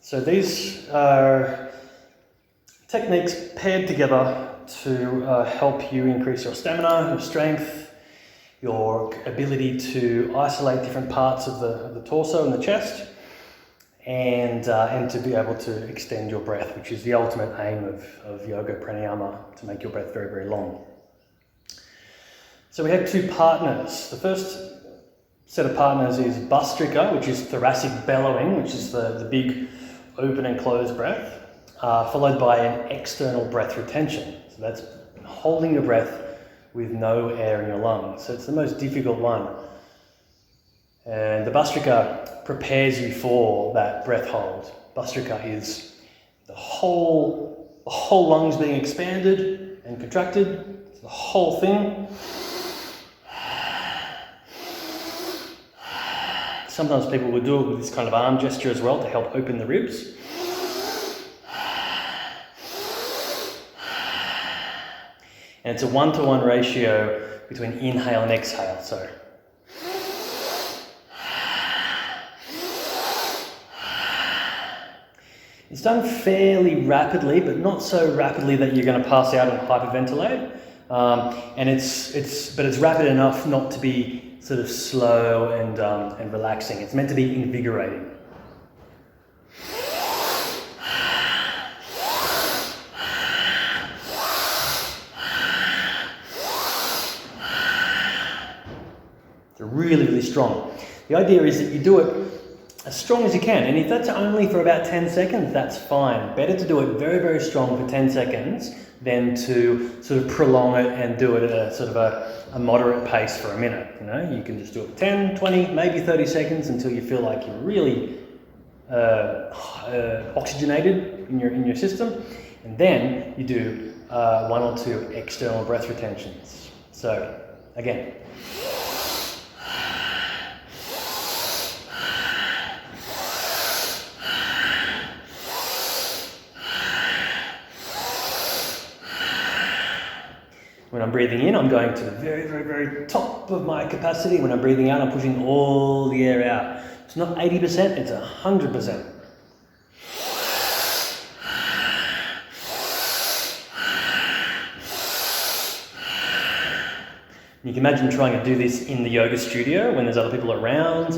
So these are techniques paired together to help you increase your stamina, your strength, your ability to isolate different parts of the torso and the chest, and to be able to extend your breath, which is the ultimate aim of yoga pranayama, to make your breath very, very long. So we have two partners. The first set of partners is Bhastrika, which is thoracic bellowing, which is the big open and close breath, followed by an external breath retention. So that's holding your breath with no air in your lungs. So it's the most difficult one. And the Bhastrika prepares you for that breath hold. Bhastrika is the whole lungs being expanded and contracted, the whole thing. Sometimes people will do it with this kind of arm gesture as well to help open the ribs. And it's a 1-to-1 ratio between inhale and exhale. So it's done fairly rapidly, but not so rapidly that you're going to pass out and hyperventilate. And it's rapid enough not to be sort of slow and relaxing. It's meant to be invigorating. It's really, really strong. The idea is that you do it as strong as you can, and if that's only for about 10 seconds, that's fine. Better to do it very, very strong for 10 seconds than to sort of prolong it and do it at a sort of a moderate pace for a minute. You know, you can just do it for 10, 20, maybe 30 seconds until you feel like you're really oxygenated in your system, and then you do 1 or 2 external breath retentions. So again. When I'm breathing in, I'm going to the very, very, very top of my capacity. When I'm breathing out, I'm pushing all the air out. It's not 80%, it's 100%. You can imagine trying to do this in the yoga studio when there's other people around,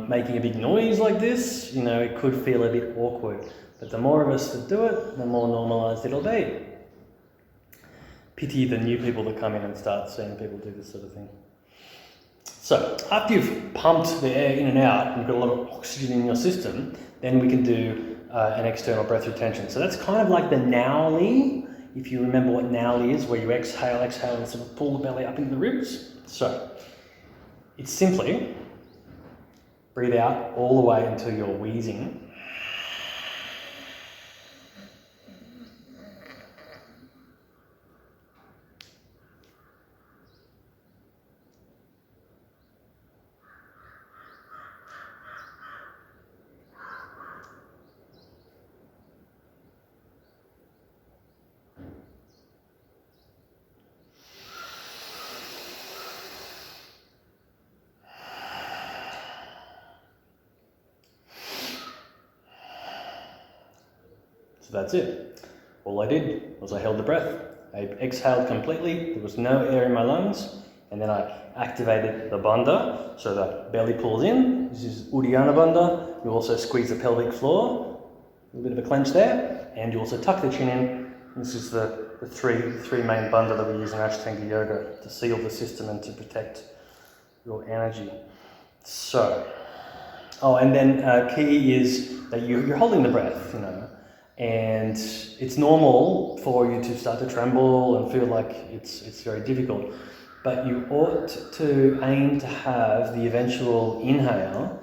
making a big noise like this. You know, it could feel a bit awkward. But the more of us that do it, the more normalized it'll be. Pity the new people that come in and start seeing people do this sort of thing. So after you've pumped the air in and out and you've got a lot of oxygen in your system, then we can do an external breath retention. So that's kind of like the Nauli, if you remember what Nauli is, where you exhale, and sort of pull the belly up into the ribs. So it's simply breathe out all the way until you're wheezing. So that's it. All I did was I held the breath. I exhaled completely. There was no air in my lungs. And then I activated the bandha. So the belly pulls in. This is Uddiyana bandha. You also squeeze the pelvic floor. A little bit of a clench there. And you also tuck the chin in. This is the three main bandha that we use in Ashtanga Yoga to seal the system and to protect your energy. So, and then key is that you're holding the breath, you know. And it's normal for you to start to tremble and feel like it's very difficult. But you ought to aim to have the eventual inhale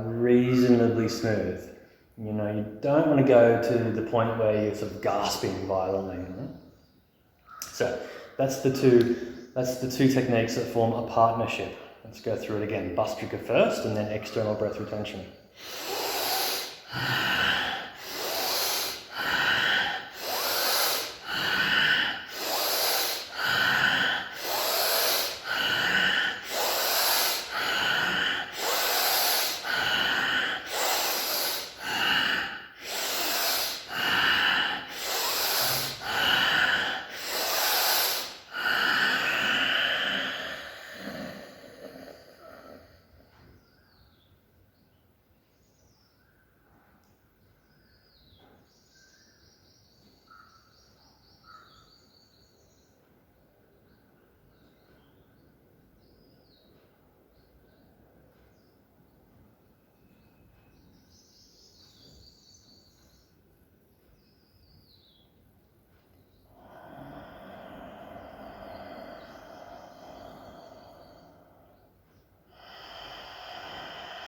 reasonably smooth. You know, you don't want to go to the point where you're sort of gasping violently. You know? So that's the two techniques that form a partnership. Let's go through it again. Bhastrika first and then external breath retention.